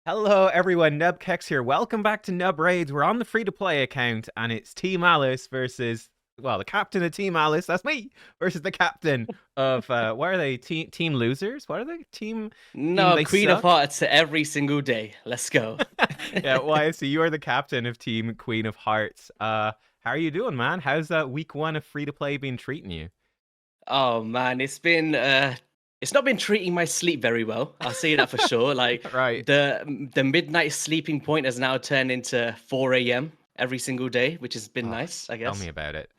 Hello, everyone. Nubkeks here. Welcome back to Nub Raids. We're on the free-to-play account, and it's Team Alice versus, well, the captain of Team Alice, that's me, versus the captain of, what are they? Team Losers? What are they? Team No, They Queen of Suck? Hearts every single day. Let's go. Yeah, why? So you are the captain of Team Queen of Hearts. How are you doing, man? How's week one of free-to-play been treating you? Oh man, it's not been treating my sleep very well. I'll say that for sure. Like Right. the midnight sleeping point has now turned into 4 a.m. every single day, which has been Oh, nice, I tell me guess. about it.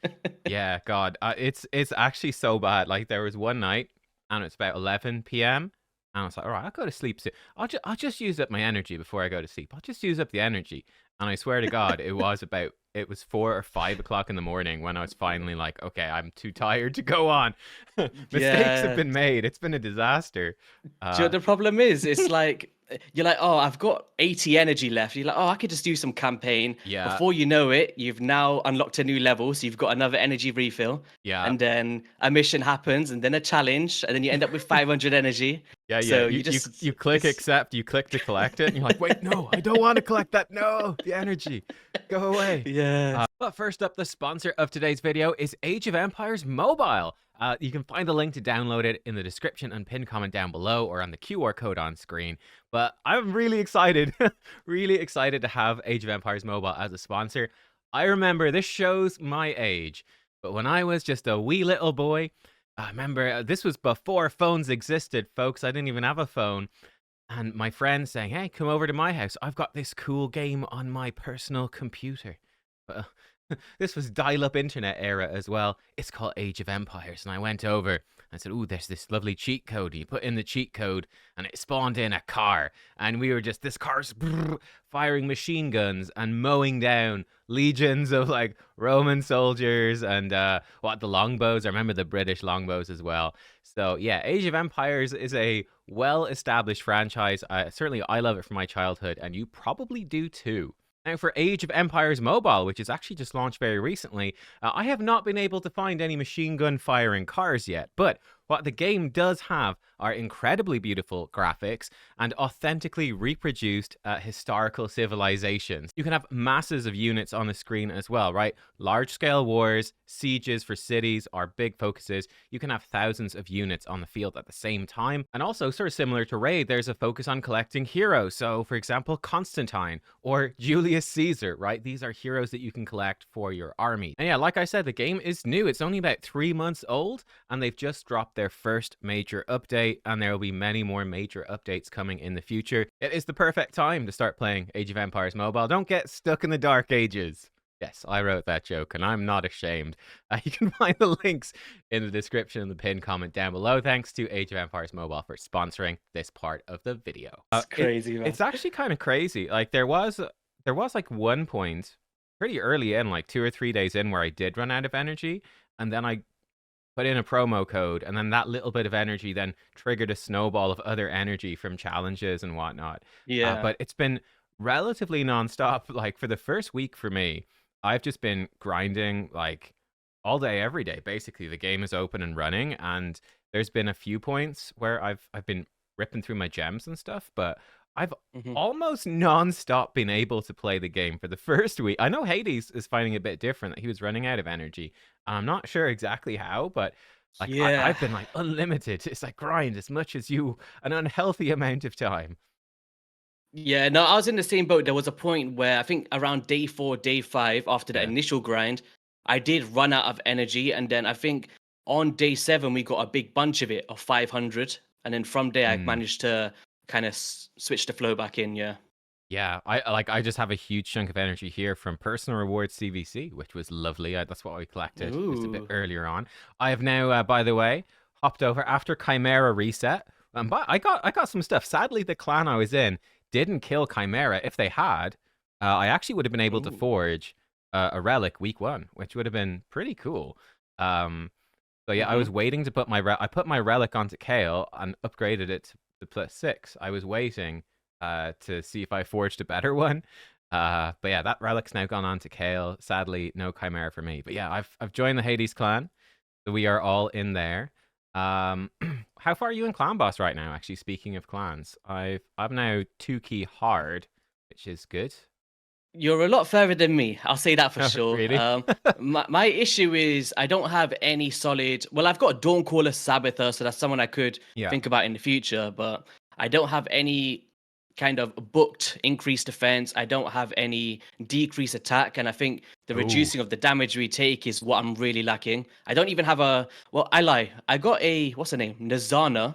Yeah, God, it's actually so bad. Like there was one night, and it's about 11 p.m. And I was like, all right, I'll go to sleep soon. I'll just use up my energy before I go to sleep. I'll just use up the energy. And I swear to God, it was 4 or 5 o'clock in the morning when I was finally like, okay, I'm too tired to go on. Mistakes have Yeah. been made. It's been a disaster. Do you know Uh, what the problem is? It's like you're like, oh, I've got 80 energy left. You're like, oh, I could just do some campaign. yeah, Before you know it, you've now unlocked a new level, so you've got another energy refill, yeah. and then a mission happens, and then a challenge, and then you end up with 500 energy. Yeah, yeah. So You, you you just you click it's accept, you click to collect it, and you're like, wait, no, I don't want to collect that. No, the energy. Go away. yeah. But first up, the sponsor of today's video is Age of Empires Mobile. You can find the link to download it in the description and pinned comment down below or on the QR code on screen. But I'm really excited, really excited to have Age of Empires Mobile as a sponsor. I remember this shows my age, but when I was just a wee little boy, I remember this was before phones existed, folks. I didn't even have a phone. And my friend saying, hey, come over to my house. I've got this cool game on my personal computer. Well, this was dial-up internet era as well. It's called Age of Empires. And I went over and said, ooh, there's this lovely cheat code. And you put in the cheat code and it spawned in a car. And we were just, this car's firing machine guns and mowing down legions of like Roman soldiers and the longbows. I remember the British longbows as well. So yeah, Age of Empires is a well-established franchise. Certainly, I love it from my childhood, and you probably do too. Now, for Age of Empires Mobile, which is actually just launched very recently, I have not been able to find any machine gun firing cars yet, but what the game does have are incredibly beautiful graphics and authentically reproduced historical civilizations. You can have masses of units on the screen as well, right? Large-scale wars, sieges for cities are big focuses. You can have thousands of units on the field at the same time. And also, sort of similar to Raid, there's a focus on collecting heroes. So, for example, Constantine or Julius Caesar, right? These are heroes that you can collect for your army. And yeah, like I said, the game is new. It's only about 3 months old, and they've just dropped their first major update, and there will be many more major updates coming in the future. It is the perfect time to start playing Age of Empires Mobile. Don't get stuck in the dark ages. Yes, I wrote that joke, and I'm not ashamed. You can find the links in the description and the pinned comment down below. Thanks to Age of Empires Mobile for sponsoring this part of the video. It's crazy, man. It's actually kind of crazy. Like there was like one point pretty early in, like 2 or 3 days in, where I did run out of energy, and then I put in a promo code, and then that little bit of energy then triggered a snowball of other energy from challenges and whatnot. Yeah. But it's been relatively nonstop. Like for the first week for me, I've just been grinding like all day, every day. Basically, the game is open and running, and there's been a few points where I've been ripping through my gems and stuff, but I've Mhm. almost nonstop been able to play the game for the first week. I know Hades is finding it a bit different, that he was running out of energy. I'm not sure exactly how, but like Yeah. I've been like unlimited. It's like grind as much as you, an unhealthy amount of time. Yeah, no, I was in the same boat. There was a point where I think around day 4, day 5, after the Yeah. initial grind, I did run out of energy. And then I think on day 7, we got a big bunch of it, of 500. And then from there, I Mm. managed to kind of switch the flow back in. Yeah. Yeah, I just have a huge chunk of energy here from personal rewards CVC, which was lovely. That's what we collected just a bit Ooh. earlier on. I have now, by the way, hopped over after Chimera reset. But I got some stuff. Sadly, the clan I was in didn't kill Chimera. If they had, I actually would have been able to Ooh. forge a relic week 1, which would have been pretty cool. Um, so yeah, I Hmm. was waiting to put I put my relic onto Kale and upgraded it to +6. I was waiting to see if I forged a better one. But yeah, that relic's now gone on to Kale. Sadly, no Chimera for me. But yeah, I've joined the Hades clan. So we are all in there. How far are you in clan boss right now? Actually, speaking of clans, I've now 2 key hard, which is good. You're a lot further than me. I'll say that for sure. Really? My issue is I don't have any solid. Well, I've got Dawncaller Sabbather, so that's someone I could Yeah. think about in the future, but I don't have any kind of booked increased defense. I don't have any decreased attack, and I think the Oh, reducing of the damage we take is what I'm really lacking. I don't even have a. Well, I lie. I got a what's her name, Nazana,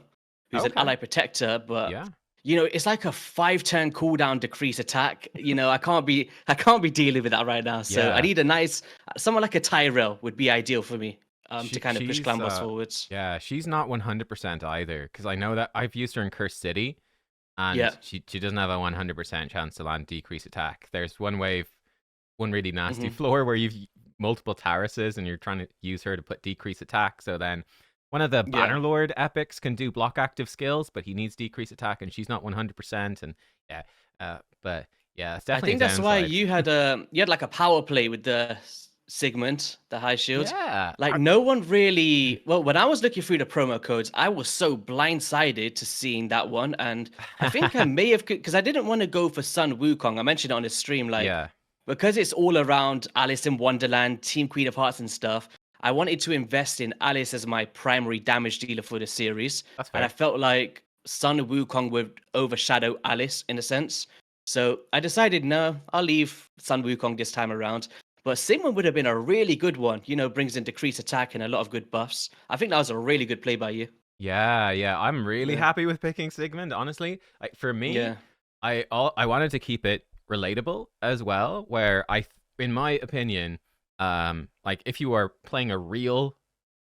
who's an okay. ally protector, but Yeah. it's like a 5 turn cooldown decrease attack. I can't be dealing with that right now. So I Yeah. need a nice someone like a Tyrell would be ideal for me to She kind of push she's clan boss forwards. yeah, she's not 100% either because I know that I've used her in Cursed City Yeah. and she doesn't have a 100% chance to land decrease attack. There's one wave, one really nasty Hmm. floor where you've multiple Taruses and you're trying to use her to put decrease attack. So then one of the Yeah. Bannerlord epics can do block active skills, but he needs decrease attack and she's not 100%. And yeah, but yeah, it's I definitely a think that's why downside. you had like a power play with the Sigmund, the high shield. Yeah. Like no one really. Well, when I was looking through the promo codes, I was so blindsided to seeing that one, and I think I may have because I didn't want to go for Sun Wukong. I mentioned it on the stream, like Yeah, because it's all around Alice in Wonderland, Team Queen of Hearts and stuff. I wanted to invest in Alice as my primary damage dealer for the series, that's and I fair. felt like Sun Wukong would overshadow Alice in a sense. So I decided, no, I'll leave Sun Wukong this time around. But Sigmund would have been a really good one. Brings in decreased attack and a lot of good buffs. I think that was a really good play by you. Yeah, yeah. I'm really Yeah. happy with picking Sigmund, honestly. Like for me, Yeah. I wanted to keep it relatable as well, where in my opinion, like if you are playing a real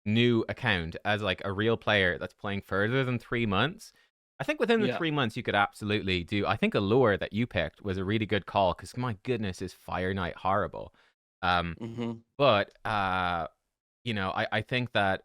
new account as like a real player that's playing further than 3 months, I think within the Yeah. 3 months you could absolutely do. I think Allure that you picked was a really good call because my goodness, is Fire Knight horrible. Um, Hmm. but I think that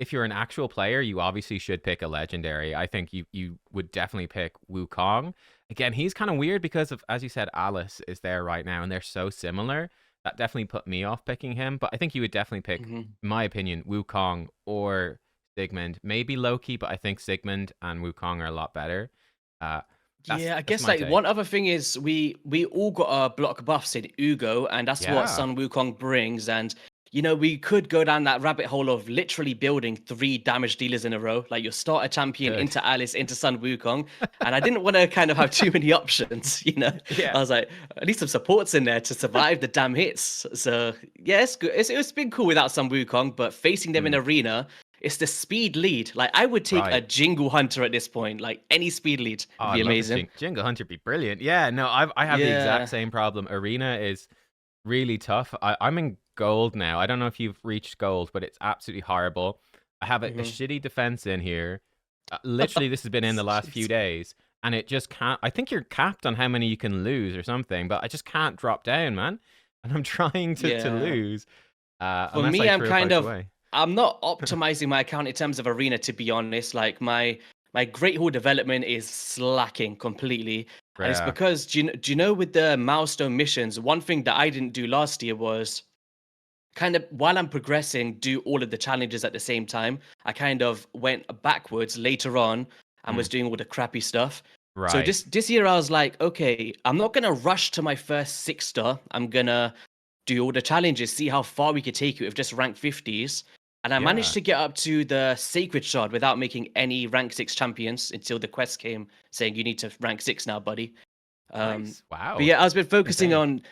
if you're an actual player, you obviously should pick a legendary. I think you would definitely pick Wukong. Again, he's kind of weird because of, as you said, Alice is there right now, and they're so similar. That definitely put me off picking him. But I think you would definitely pick, Hmm. in my opinion, Wukong or Sigmund. Maybe Loki, but I think Sigmund and Wukong are a lot better. Uh, Yeah, I that's guess my like take. one other thing is we all got our block buffs in Ugo, and that's what Yeah, Sun Wukong brings. And we could go down that rabbit hole of literally building 3 damage dealers in a row, like your starter champion good. into Alice into Sun Wukong. And I didn't want to kind of have too many options. Yeah. I was like, I need some supports in there to survive the damn hits. So yeah, it's good. It's been cool without Sun Wukong, but facing them in Mm, arena. It's the speed lead. Like I would take a right. Jingle Hunter at this point. Like any speed lead Oh, would I'd be love a amazing. Jingle Hunter be brilliant. Yeah, no, I have the exact Yeah. same problem. Arena is really tough. I'm in gold now. I don't know if you've reached gold, but it's absolutely horrible. I have a Mhm. shitty defense in here. Literally, this has been in the last few Jeez. days, and it just can't. I think you're capped on how many you can lose or something, but I just can't drop down, man. And I'm trying to Yeah. lose, For unless me, I I'm throw kind folks of away. I'm not optimizing my account in terms of arena, to be honest. Like my Great Hall development is slacking completely. And it's Yeah. because do you know with the milestone missions, one thing that I didn't do last year was kind of while I'm progressing, do all of the challenges at the same time. I kind of went backwards later on and Mm, was doing all the crappy stuff. So right. this year I was like, okay, I'm not gonna rush to my first 6 star. I'm gonna do all the challenges, see how far we could take it with just rank 50s. And I managed Yeah. to get up to the Sacred Shard without making any rank 6 champions until the quest came saying you need to rank 6 now, buddy. Um, Nice. but Wow. yeah, I've been focusing Insane. on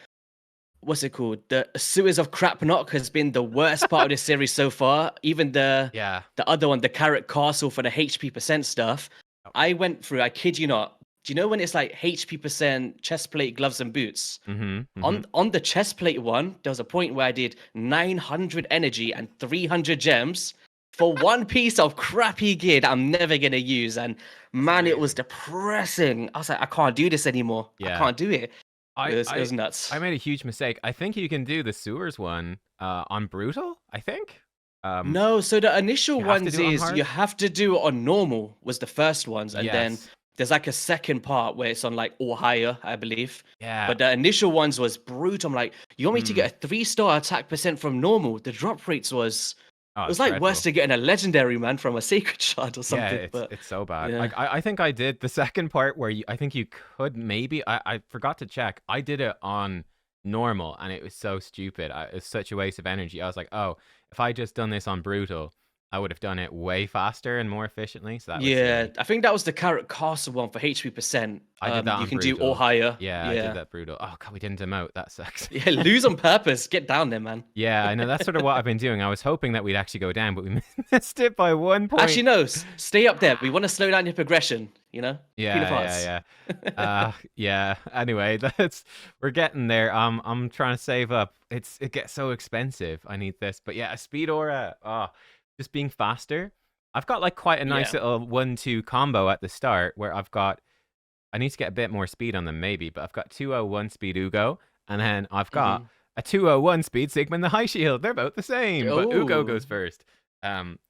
what's it called? The sewers of crap knock has been the worst part of this series so far. Even the Yeah. the other one, the carrot castle for the HP percent stuff. Oh. I went through, I kid you not. Do you know when it's like HP percent chest plate, gloves, and boots? Mhm. Mhm. On the chest plate one, there was a point where I did 900 energy and 300 gems for one piece of crappy gear that I'm never gonna use. And That's man, it was amazing. depressing. I was like, I can't do this anymore. I Yeah. can't do it. It I was, it I was nuts. I made a huge mistake. I think you can do the sewers one on brutal, I think. Um No, so the initial you have to ones do it on is you hard? have to do it on normal was the first ones, and then Yes. there's like a second part where it's on like or higher, I believe. Yeah. But the initial ones was brutal. I'm like, you want me to Mm. get a 3 star attack percent from normal? The drop rates was Oh, It it's was like worse dreadful. than getting a legendary man from a sacred shard or Yeah, something. But it's so bad. yeah, Like I think I did the second part where I think you could maybe I forgot to check. I did it on normal and it was so stupid. It's such a waste of energy. I was like, oh, if I just done this on brutal, I would have done it way faster and more efficiently. So that was yeah. silly. I think that was the carrot castle one for HP percent. I did that You on can do or brutal. higher. Yeah, I did Yeah, that brutal. Oh god, we didn't demote. That sucks. yeah. Lose on purpose. Get down there, man. Yeah, I know that's sort of what I've been doing. I was hoping that we'd actually go down, but we missed it by 1 point. Actually, no. Stay up there. We want to slow down your progression. You know, Queen of Yeah, yeah, Hearts. yeah. Yeah. Anyway, that's we're getting there. I'm trying to save up. It gets so expensive. I need this, but yeah, a speed aura. Just being faster. I've got like quite a nice Yeah. little 1-2 combo at the start where I've got. I need to get a bit more speed on them maybe, but I've got 201 speed Ugo, and then I've got Hmm. a 201 speed Sigmund the High Shield. They're about the same, but Ugo Oh, goes first.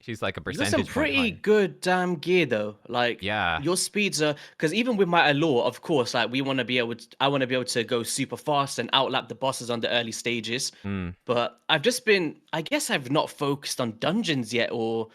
She's like a you got some percentage point pretty higher. good gear though. Like Yeah. your speeds are because even with my allure, of course, like we want to be able to, I want to be able to go super fast and outlap the bosses on the early stages. Mm, But I've just been, I guess I've not focused on dungeons yet, or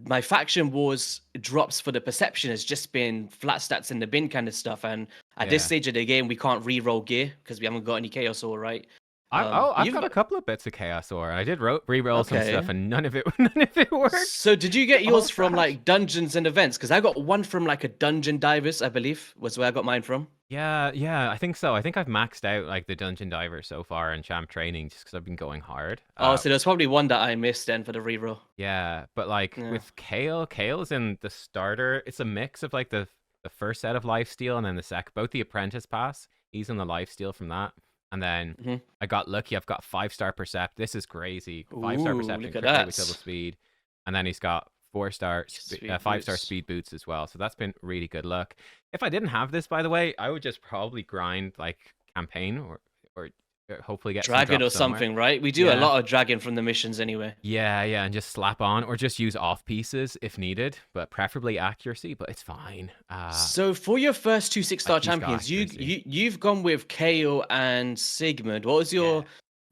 my faction wars drops for the perception has just been flat stats in the bin kind of stuff. And at this yeah. stage of the game, we can't re-roll gear because we haven't got any chaos all right. I've You've got a got couple of bits of Chaos Ore. I did re-roll some stuff, okay. and none of it none of it worked. So did you get All yours from trash. like dungeons and events? Because I got one from like a dungeon divers, I believe, was where I got mine from. Yeah, I think so. I think I've maxed out like the Dungeon Diver so far in Champ Training just because I've been going hard. Oh, so there's probably one that I missed then for the reroll. Yeah, but like Yeah. with Kale's in the starter. It's a mix of like the first set of lifesteal and then the sec. Both the Apprentice Pass. He's in the lifesteal from that, and then Hmm. I got lucky. I've got 5-star Percept. This is crazy. 5-star Ooh, Perception, look at crit rate with double that. speed, and then he's got 5-star Sweet speed boots. boots as well. So that's been really good luck. If I didn't have this, by the way, I would just probably grind like campaign or hopefully get some Dragon or drops somewhere. something, right? We do a Yeah. lot of dragon from the missions anyway. Yeah, and just slap on or just use off pieces if needed, but preferably accuracy, but it's fine. So for your first two At six-star least got champions, accuracy. you've gone with Kale and Sigmund. What was Yeah. your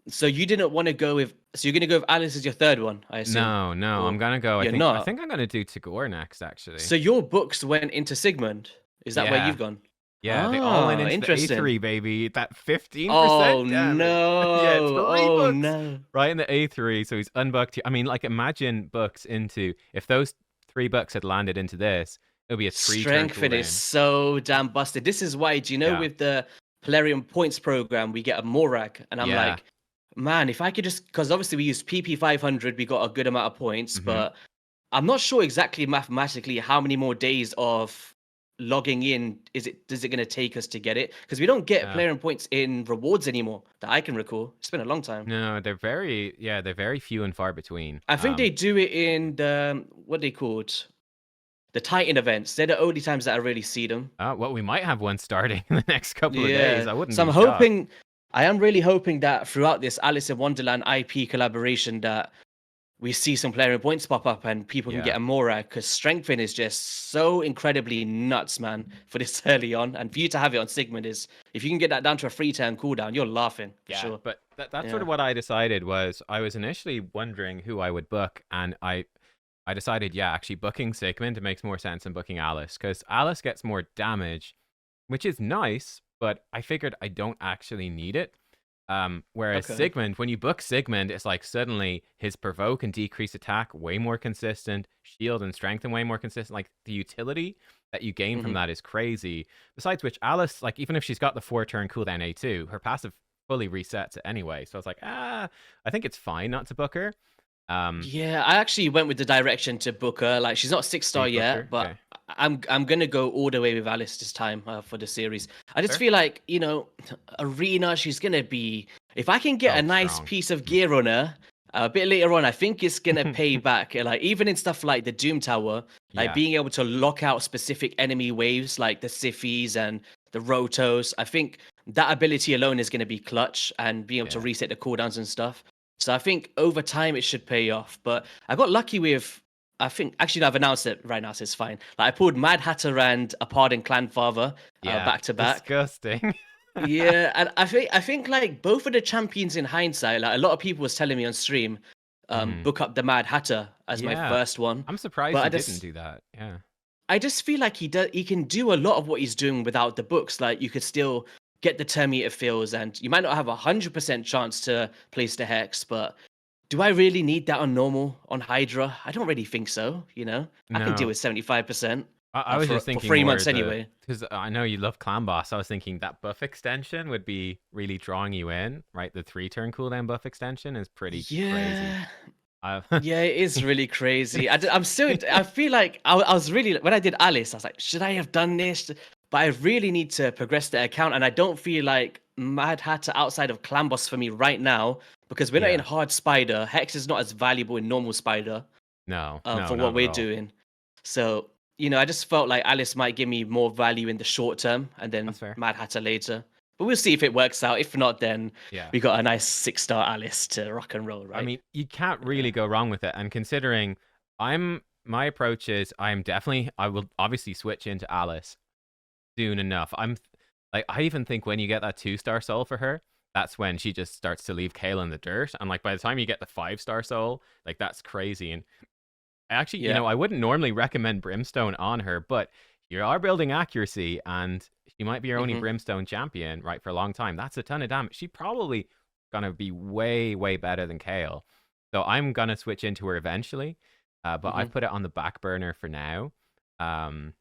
so you didn't want to go with so you're gonna go with Alice as your third one, I assume? No, I'm Or gonna go. you're I not? think I'm gonna do Tagore next, actually. So your books went into Sigmund. Is that where Yeah. you've gone? Yeah, they all went Ah, into the interesting. A3, baby. That Oh 15% damage. Yeah, no. 3 books No. right in the A3. So he's unbucked. I mean, like, imagine books into, if those 3 books had landed into this, it would be a 3 turn Strength is cooldown. so damn busted. This is why, do you know, Yeah. with the Polarium points program, we get a Morag, and I'm Yeah. like, man, if I could just, because obviously we use PP 500, we got a good amount of points, Hmm. but I'm not sure exactly mathematically how many more days of logging in does it going to take us to get it? Because we don't get Yeah. Polarium points in rewards anymore that I can recall. It's been a long time. No, they're very few and far between. I think they do it in the what they called the Titan events. They're the only times that I really see them. Well, we might have one starting in the next couple of days. Yeah. I wouldn't So I'm be shocked. hoping, I am really hoping that throughout this Alice in Wonderland IP collaboration that we see some player points pop up and people can Yeah. get a Morag because Strengthen is just so incredibly nuts, man, for this early on. And for you to have it on Sigmund is, if you can get that down to a 3-turn cooldown, you're laughing for Yeah, sure. but that's sort Yeah. of what I decided was I was initially wondering who I would book, and I decided, yeah, actually booking Sigmund makes more sense than booking Alice because Alice gets more damage, which is nice, but I figured I don't actually need it. Whereas Okay. Sigmund, when you book Sigmund, it's like suddenly his provoke and decrease attack way more consistent, shield and strengthen way more consistent. Like the utility that you gain from Hmm. that is crazy. Besides which, Alice, like even if she's got the 4-turn cooldown A2, her passive fully resets it anyway. So I was like, I think it's fine not to book her. Yeah, I actually went with the direction to book her. Like she's not So 6-star you booked yet, her? but Okay. I'm gonna go all the way with Alice this time for the series. I just Fair. feel like Arena. She's gonna be if I can get a So nice strong. piece of gear on her a bit later on. I think it's gonna pay back. Like even in stuff like the Doom Tower, like Yeah. being able to lock out specific enemy waves like the Sifis and the Rotos. I think that ability alone is gonna be clutch and being able to Yeah. reset the cooldowns and stuff. So I think over time it should pay off. But I got lucky with I think actually I've announced it right now, so it's fine. Like I pulled Mad Hatter and a Pardon Clan Father Yeah. back to back. Disgusting. Yeah, and I think like both of the champions in hindsight, like a lot of people was telling me on stream, Mhm. book up the Mad Hatter as my Yeah. first one. I'm surprised But he didn't do that. Yeah. I just feel like he can do a lot of what he's doing without the books. Like you could still get the Terminator feels, and you might not have 100% chance to place the hex, but do I really need that on normal on Hydra? I don't really think so. I can deal No. with 75% I was for just thinking 3 months more the anyway. because I know you love Clan Boss. I was thinking that buff extension would be really drawing you in, right? The 3-turn cooldown buff extension is pretty crazy. Yeah, I yeah, it is really crazy. I'm still. I feel like I was really when I did Alice. I was like, should I have done this? But I really need to progress the account, and I don't feel like Mad Hatter outside of Clan Boss for me right now because we're not in yeah. Hard Spider. Hex is not as valuable in normal Spider. No, no, For what not at we're all. doing. So, I just felt like Alice might give me more value in the short term and then That's fair. Mad Hatter later. But we'll see if it works out. If not, then Yeah. we got a nice 6-star Alice to rock and roll, I right? mean, you can't Yeah. really go wrong with it. And considering my approach is I will obviously switch into Alice soon enough. Like, I even think when you get that 2-star soul for her, that's when she just starts to leave Kale in the dirt. And like by the time you get the 5-star soul, like that's crazy. And actually, Yeah. I wouldn't normally recommend Brimstone on her, but you are building accuracy and she might be your only hmm Brimstone champion, right, for a long time. That's a ton of damage. She probably gonna be way, way better than Kale. So I'm gonna switch into her eventually. But hmm I've put it on the back burner for now. Um,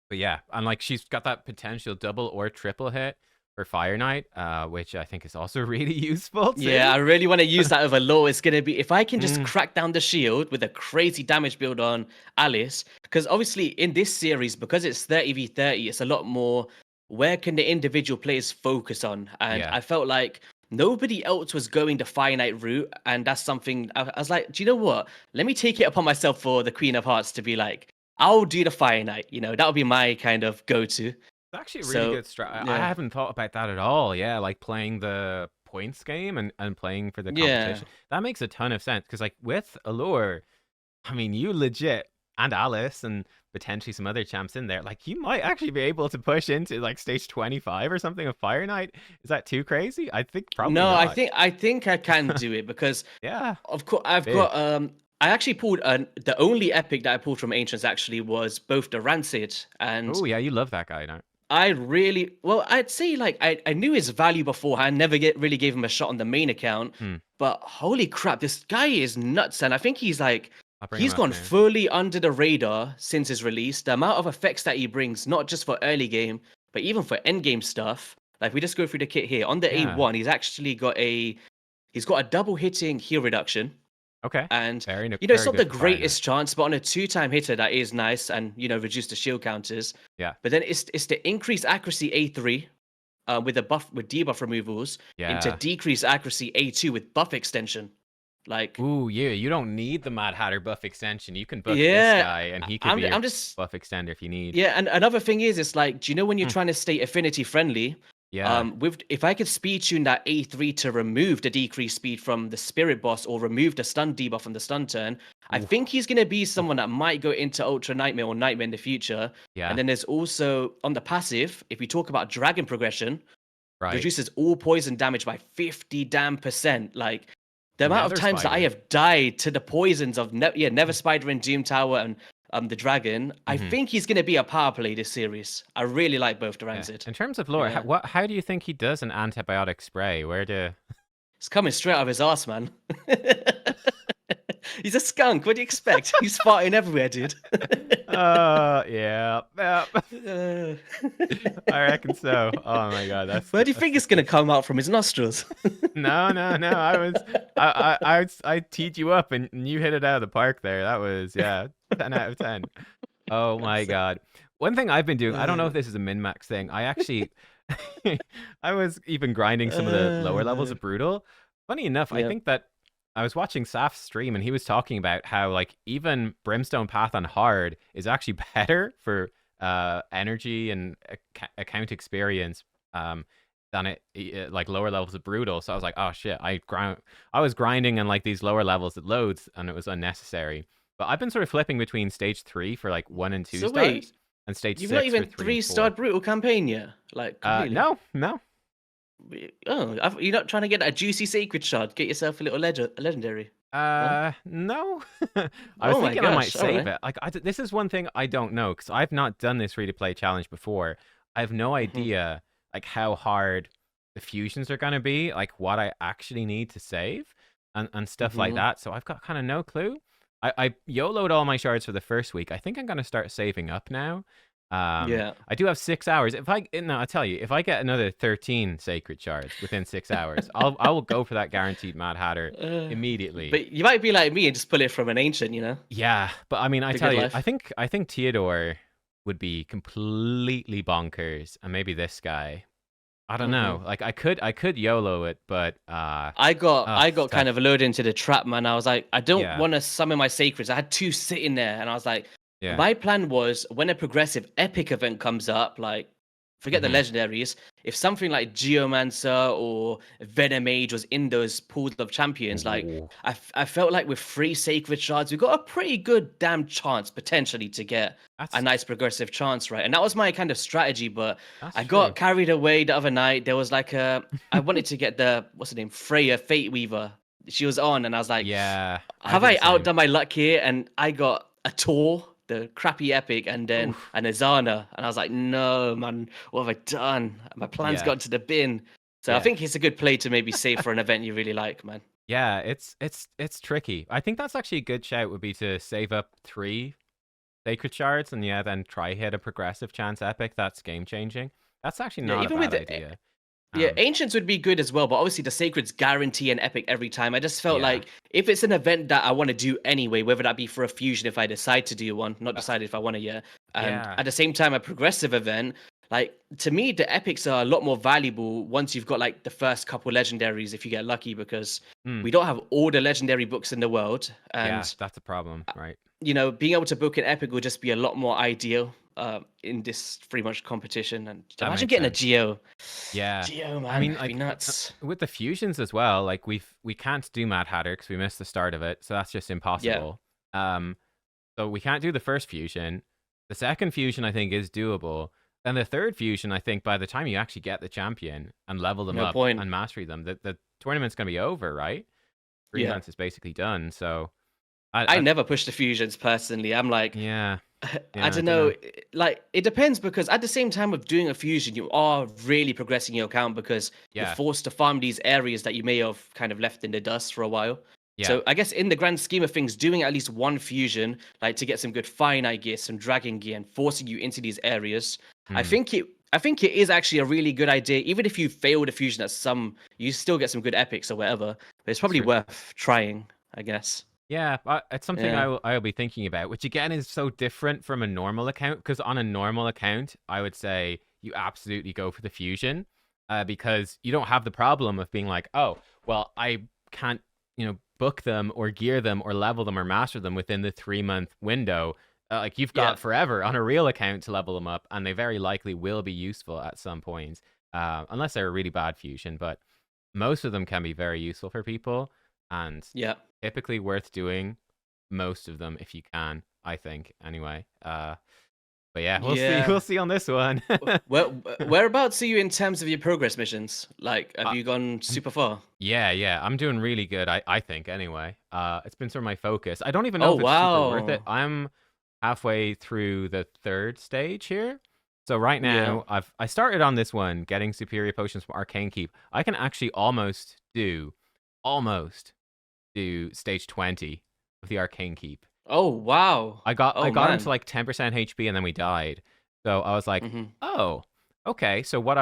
but yeah, and like she's got that potential double or triple hit for Fire Knight, which I think is also really useful Yeah, I too. really want to use that over Law. It's gonna be if I can just Mm, crack down the shield with a crazy damage build on Alice, because obviously in this series, because it's 30v30, it's a lot more where can the individual players focus on? And yeah. I felt like nobody else was going the Fire Knight route, and that's something I was like, do you know what? Let me take it upon myself for the Queen of Hearts to be like, I'll do the Fire Knight, that'll be my kind of go-to. It's actually a really So good strat. I yeah. haven't thought about that at all. Yeah, like playing the points game and playing for the Yeah. competition. That makes a ton of sense because, like, with Allure, I mean, you legit and Alice and potentially some other champs in there, like, you might actually be able to push into like stage 25 or something of Fire Knight. Is that too crazy? I think probably No, I not. think I think I can do it because Yeah, of course I've got big. I actually pulled the only epic that I pulled from Ancients actually was both the Rancid and Oh, yeah, you love that guy, don't I really well I'd say like I knew his value beforehand, never really gave him a shot on the main account, you? but holy crap, this guy is nuts and I think he's like I'll bring him he's up gone now. fully under the radar since his release. The amount of effects that he brings, not just for early game, but even for end game stuff. Like we just go through the kit here. On the Yeah. A1, he's got a double hitting heal reduction. Okay. And it's Very not good the for Fire Knight. greatest chance, but on a 2-time hitter, that is nice and reduce the shield counters. Yeah. But then it's the increased accuracy A3 with a buff with debuff removals into Yeah. decreased accuracy A2 with buff extension. Like, Ooh, yeah, you don't need the Mad Hatter buff extension. You can book this yeah, guy, and he could I'm be your I'm just buff extender if you need. yeah, and another thing is, it's like, do you know when you're Hmm, trying to stay affinity friendly? yeah. With if I could speed tune that A3 to remove the decreased speed from the spirit boss or remove the stun debuff from the stun turn, I Ooh, think he's gonna be oof. someone that might go into Ultra Nightmare or Nightmare in the future. And Yeah. then there's also on the passive, if we talk about dragon progression, Right. reduces all poison damage by 50 damn percent. Like the amount of Nether times that I Spider. have died to the poisons of Never Spider and Doom Tower and the dragon, I Hmm. think he's gonna be a power play this series. I really like both the Yeah. Rancid. In terms of lore, Yeah. how do you think he does an antibiotic spray? Where do? It's coming straight out of his ass, man. He's a skunk. What do you expect? He's farting everywhere, dude. Yeah. Yeah. Uh, I reckon so. Oh my god, Where do you that's think it's gonna disgusting. come out from his nostrils? No, no, no. I teed you up and you hit it out of the park there. That was, yeah, 10 out of 10. Oh my That's god. One thing I've been doing, I don't know uh, if this is a min-max thing. I actually I was even grinding some of the lower levels uh, of Brutal. Funny enough, I yeah. think that I was watching Saf's stream and he was talking about how like even Brimstone Path on hard is actually better for energy and account experience than like lower levels of Brutal. So I was like, oh shit, I was grinding on like these lower levels at loads and it was unnecessary. But I've been sort of flipping between stage 3 for like 1 and 2 So wait, stars and stage you've not 6 for even 3 and 4. 3-starred brutal campaign yet? Like completely? No, no. Oh, you're not trying to get that juicy sacred shard? Get yourself a little legendary. No? No. I was Oh my thinking I might gosh. All save right. it. Like, this is one thing I don't know because I've not done this free to play challenge before. I have no Hmm. idea like how hard the fusions are gonna be, like what I actually need to save and stuff like Hmm. that. So I've got kind of no clue. I YOLO'd all my shards for the first week. I think I'm gonna start saving up now. Yeah. I do have 6 hours. If I no, I tell you, if I get another 13 sacred shards within 6 hours, I will go for that guaranteed Mad Hatter Uh, immediately. but you might be like me and just pull it from an ancient, Yeah, but I mean, I The tell good you, life. I think Theodore would be completely bonkers, and maybe this guy. I don't Hmm. know. Like I could YOLO it, but I got kind stuff. of lured into the trap, man. I was like, I don't Yeah, want to summon my sacreds. I had two sitting there, and I was like, yeah. my plan was when a progressive epic event comes up, like forget the Hmm. legendaries. If something like Geomancer or Venomage was in those pools of champions, like Ooh, I felt like with three sacred shards, we got a pretty good damn chance potentially to get a that's nice progressive chance, right? And that was my kind of strategy, but that's I true. got carried away the other night. There was like I wanted to get the what's her name, Freya Fate Weaver. She was on, and I was like, Yeah, I have did I the same. outdone my luck here? And I got a Tor, the crappy epic, and then Oof. an Azana, and I was like, no, man, what have I done? My plans Yeah, got to the bin. So I yeah. think it's a good play to maybe save for an event you really like, man. Yeah, it's tricky. I think that's actually a good shout would be to save up 3 sacred shards and yeah, then try hit a progressive chance epic that's game changing. That's actually Yeah, not a even with bad the idea. Yeah, Um, Ancients would be good as well, but obviously the Sacreds guarantee an epic every time. I just felt yeah, like if it's an event that I want to do anyway, whether that be for a fusion if I decide to do one, not that's decided if I want to yet, and yeah. at the same time a progressive event, like to me the epics are a lot more valuable once you've got like the first couple legendaries if you get lucky because Mm, we don't have all the legendary books in the world yeah, and that's a problem, right? being able to book an epic will just be a lot more ideal in this free much competition and That imagine makes getting a sense. Geo. Yeah. Geo I man, mean, it'd be like nuts. with the fusions as well, like we can't do Mad Hatter because we missed the start of it, so that's just Yeah. impossible. Um, so we can't do the first fusion. The second fusion I think is doable. Then the third fusion, I think by the time you actually get the champion and level them No up point. and mastery them, the tournament's gonna be over, right? Three Yeah. months is basically done. So I I never push the fusions personally. I'm like, yeah, I yeah, I don't don't know. know. Like, it depends because at the same time of doing a fusion, you are really progressing your account because you're Yeah, forced to farm these areas that you may have kind of left in the dust for a while. yeah. So I guess in the grand scheme of things, doing at least one fusion, like to get some good finite gear, some dragon gear, and forcing you into these areas, I Hmm. think it. I think it is actually a really good idea. Even if you fail the fusion at some, you still get some good epics or whatever. But it's That's probably true. worth trying, I guess. Yeah, it's something Yeah. I'll be thinking about, which again is so different from a normal account. Because on a normal account, I would say you absolutely go for the fusion, because you don't have the problem of being like, oh, well, I can't, book them or gear them or level them or master them within the 3 month window. Like you've Yeah. got forever on a real account to level them up, and they very likely will be useful at some point, unless they're a really bad fusion. But most of them can be very useful for people, and Yeah. typically worth doing most of them if you can, I think, anyway. But yeah, we'll see. Yeah. We'll see on this one. Whereabouts are you in terms of your progress missions? Like, have uh, you gone I'm- super far? yeah, yeah, I'm doing really good. I think anyway. It's been sort of my focus. I don't even know Oh if it's super worth it. wow. I'm halfway through the third stage here. So right Yeah. now, I started on this one, getting superior potions from Arcane Keep. I can actually almost do stage 20 of the Arcane Keep. Oh wow. I Oh got him to man. like 10% HP and then we died. So I was like, Hmm. "Oh, okay. So what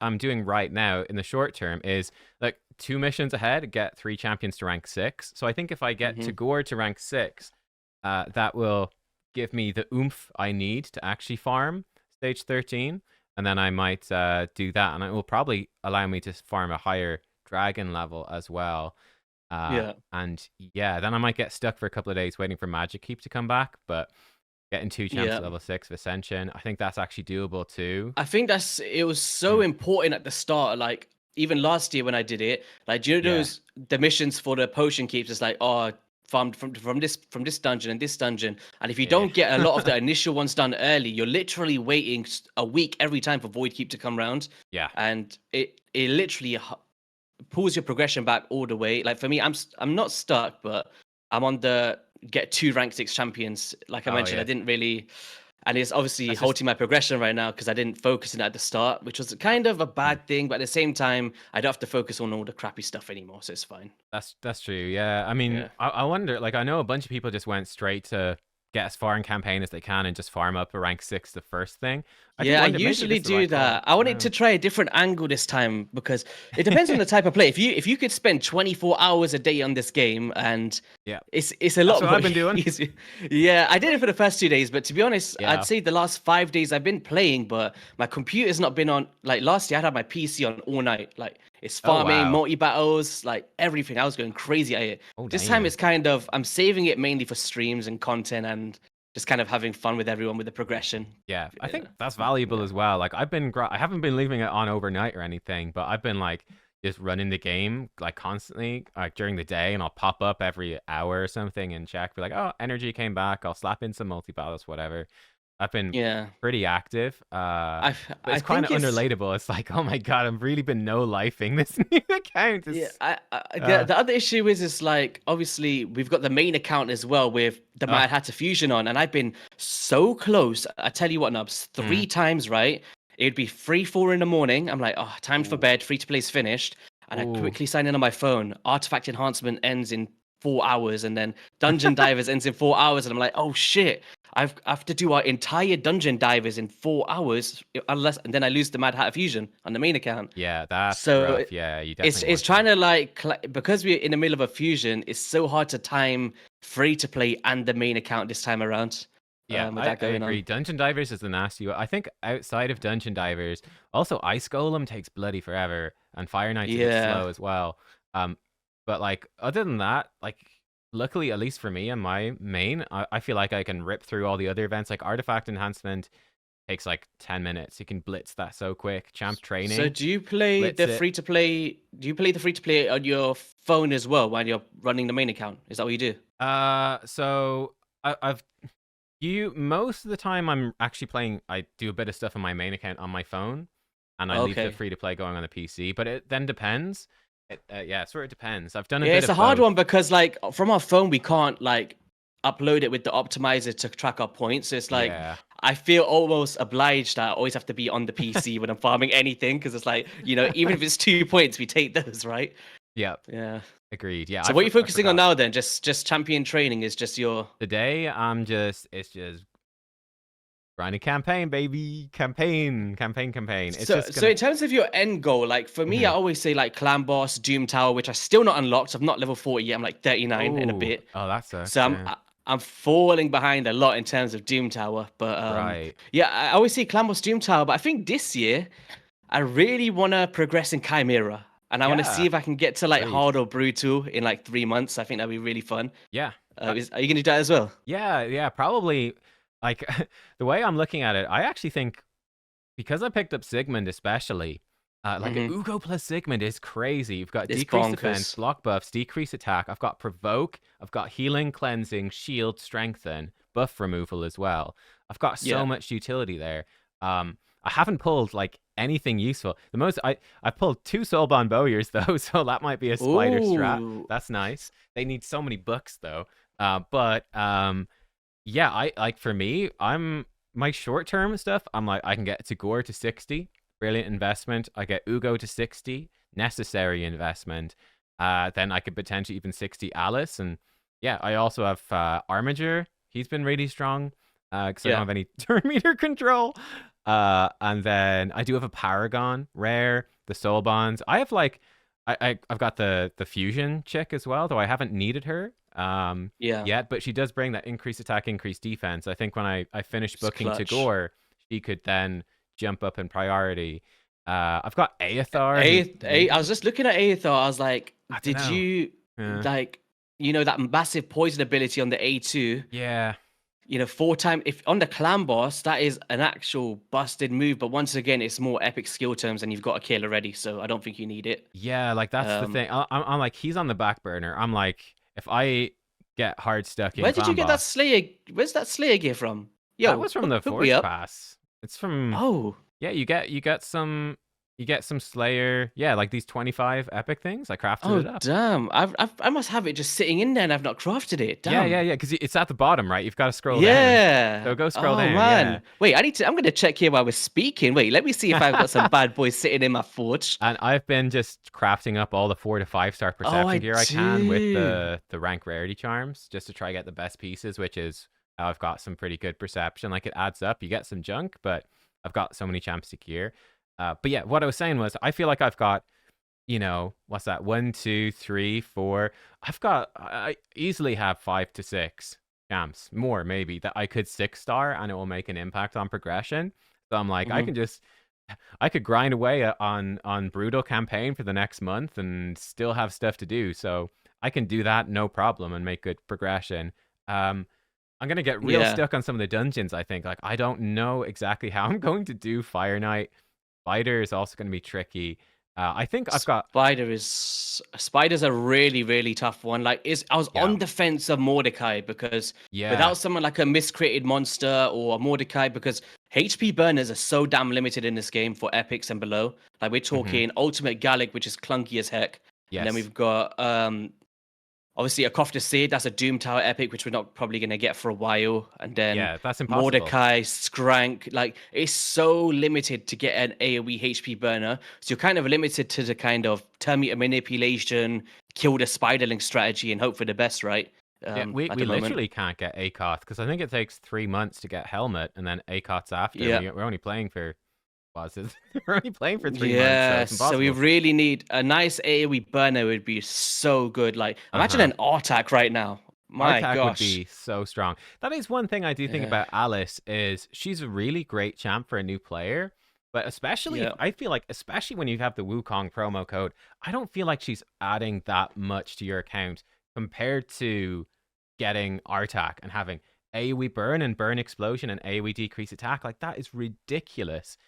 I'm doing right now in the short term is like 2 missions ahead, get 3 champions to rank 6. So I think if I get Hmm. Tagore to rank 6, that will give me the oomph I need to actually farm stage 13, and then I might do that, and it will probably allow me to farm a higher dragon level as well. Yeah. And yeah, then I might get stuck for a couple of days waiting for Magic Keep to come back, but getting 2 champs Yeah. at level 6 of Ascension, I think that's actually doable too. I think it was so Mm, important at the start. Like even last year when I did it, like do you know yeah, those the missions for the potion keeps? It's like farmed from this dungeon and this dungeon, and if you yeah, don't get a lot of the initial ones done early, you're literally waiting a week every time for Void Keep to come round, yeah, and it literally pulls your progression back all the way. Like for me, I'm not stuck, but I'm on the get 2 rank 6 champions. Like I Oh mentioned, I yeah, didn't really, and it's obviously that's just halting my progression right now because I didn't focus on it at the start, which was kind of a mm, bad thing. But at the same time, I don't have to focus on all the crappy stuff anymore, so it's fine. that's true. Yeah, I mean, Yeah. I wonder. Like, I know a bunch of people just went straight to get as far in campaign as they can and just farm up a rank 6 the first thing. I do Yeah, I wonder maybe this usually is the do right call. that. I wanted Yeah. to try a different angle this time because it depends on the type of play. If you could spend 24 hours a day on this game and Yeah, it's a that's lot what more I've been doing. easy. Yeah, I did it for the first 2 days, but to be honest, I'd Yeah. say the last 5 days I've been playing, but my computer's not been on. Like last year, I had my PC on all night. Like it's Oh farming, wow. multi battles, like everything. I was going crazy at it. Oh This time damn. it's kind of I'm saving it mainly for streams and content and just kind of having fun with everyone with the progression. Yeah, I Yeah. think that's valuable Yeah. as well. Like I haven't been leaving it on overnight or anything, but I've been like just running the game like constantly, like during the day, and I'll pop up every hour or something and check, be like, oh, energy came back. I'll slap in some multi battles, whatever. I've been Yeah. pretty active, I but I it's kind think of it's unrelatable. It's like, oh my god, I've really been no lifing this new account. yeah. It's The other issue is like obviously we've got the main account as well with the uh, Mad Hatter Fusion on, and I've been so close. I tell you what, Nubs, mm, 3 times right. It'd be 3, 4 in the morning. I'm like, oh, time for ooh, bed. Free to play's finished, and I ooh. quickly sign in on my phone. Artifact enhancement ends in 4 hours, and then Dungeon Divers ends in 4 hours, and I'm like, oh shit. I have to do our entire dungeon divers in 4 hours, unless and then I lose the Mad Hatter Fusion on the main account. Yeah, that's So rough. Yeah, you it's definitely it's want to. trying to like because we're in the middle of a fusion. It's so hard to time free to play and the main account this time around. Yeah, With I that going agree. on. Dungeon Divers is the nasty one. I think outside of Dungeon Divers, also Ice Golem takes bloody forever, and Fire Knight's a bit Yeah, slow as well. Um, but like other than that, like luckily at least for me and my main, I feel like I can rip through all the other events. Like Artifact Enhancement takes like 10 minutes. You can blitz that so quick. Champ so Training, do you play blitz the it. free to play? Do you play the free to play on your phone as well when you're running the main account? Is that what you do? So I've you most of the time I'm actually playing. I do a bit of stuff on my main account on my phone, and I leave the Okay. free to play going on the PC. But it then depends. Yeah, it sort of depends. I've done a Yeah, bit it's a of hard both. one because like from our phone we can't like upload it with the optimizer to track our points. So it's like Yeah. I feel almost obliged that I always have to be on the PC when I'm farming anything because it's like, even if it's 2 points, we take those, right? Yep. Yeah. Agreed. Yeah, So what are you I focusing on forgot. now then? Just champion training is just your Today it's just grinding campaign, baby. Campaign. It's so just so gonna. in terms of your end goal, like for me, I Mhm. always say like clan boss, Doom Tower, which I still not unlocked. I'm not level 40 yet. I'm like 39 in a Oh, bit. oh, that So sucks. I'm Yeah. I- I'm falling behind a lot in terms of Doom Tower. But Right. yeah, I always say clan boss Doom Tower, but I think this year I really want to progress in Chimera. And I want to see Yeah. if I can get to like Agreed. hard or brutal in like 3 months. I think that'd be really fun. Yeah. Are you gonna do that as well? Yeah, probably. Like the way I'm looking at it, I actually think because I picked up Sigmund especially, like Hmm. Ugo plus Sigmund is crazy. You've got It's decreased defense, bonkers. block buffs, decrease attack. I've got provoke. I've got healing, cleansing, shield, strengthen, buff removal as well. I've got so Yeah. much utility there. I haven't pulled like anything useful. The most I pulled 2 soulbond bowyers though, so that might be a spider strat. Ooh. That's nice. They need so many books though. But yeah, I like for me, I'm my short term stuff. I'm like I can get Tagore to 60, brilliant investment. I get Ugo to 60, necessary investment. Then I could potentially even 60 Alice, and yeah, I also have Armiger. He's been really strong because I don't Yeah. have any turn meter control. And then I do have a Paragon rare, the Soul Bonds. I have like I've got the fusion chick as well, though I haven't needed her Yeah. yet, but she does bring that increased attack, increased defense. I think when I finish It's booking clutch. Tagore, she could then jump up in priority. I've got Aethar, who I maybe was just looking at Aethar. I was like, I don't did know. you like, that massive poison ability on the A2? Yeah, 4 times. If on the clan boss, that is an actual busted move. But once again, it's more epic skill terms, and you've got a kill already. So I don't think you need it. yeah, like that's the Um, thing. I'm like he's on the back burner. I'm like if I get hard stuck in where did you clan get that boss, Slayer? Where's that Slayer gear from? that Yo, was from the hook me Forge up. Pass. It's from Oh, yeah. You get some. You get some Slayer, yeah, like these 25 epic things. I crafted Oh it up. damn! I must have it just sitting in there, and I've not crafted it. Yeah, yeah, Damn. yeah, because it's at the bottom, right? You've got to scroll down. So Yeah. go scroll Oh down, yeah. man. Wait, I need to. I'm gonna check here while we're speaking. Wait, let me see if I've got some bad boys sitting in my forge. And I've been just crafting up all the 4 to 5 star Oh, perception I gear I can with do. the rank rarity charms, just to try get the best pieces, which is how I've got some pretty good perception. Like it adds up. You get some junk, but I've got so many champs to gear. But yeah, what I was saying was I feel like I've got, what's that? 1, 2, 3, 4. I easily have 5 to 6 champs, more maybe, that I could 6 star and it will make an impact on progression. So I'm like, Hmm. I could grind away on brutal campaign for the next month and still have stuff to do. So I can do that no problem and make good progression. I'm gonna get real Yeah. stuck on some of the dungeons. I think like I don't know exactly how I'm going to do Fire Knight. Spider is also going to be tricky. I think I've got Spider's a really, really tough one. Like is I was yeah on the fence of Mordecai because yeah. without someone like a miscreated monster or a Mordecai, because HP burners are so damn limited in this game for epics and below. Like we're Hmm. talking Ultimate Gallic, which is clunky as heck. And then Yes. we've got obviously a Kofta Seed, that's a Doom Tower epic, which we're not probably gonna get for a while. And then Yeah, that's impossible. Mordecai, Skrank, like it's so limited to get an AoE HP burner. So you're kind of limited to the kind of turn meter manipulation, kill the spiderling strategy, and hope for the best, right? Yeah, we At we the moment. literally can't get ACOTH because I think it takes 3 months to get Helmet and then ACOTH's after, and Yeah. we're only playing for what is it? We're only playing for 3 months, so Yeah, it's so we impossible. really need a nice AoE burner would be so good. Like imagine Uh-huh. an Artak right now. My Artak would gosh. be so strong. That is one thing I do think Yeah. about Alice is she's a really great champ for a new player, but especially if Yeah. I feel like especially when you have the Wukong promo code, I don't feel like she's adding that much to your account compared to getting Artak and having AoE burn and burn explosion and AoE decrease attack. Like that is ridiculous.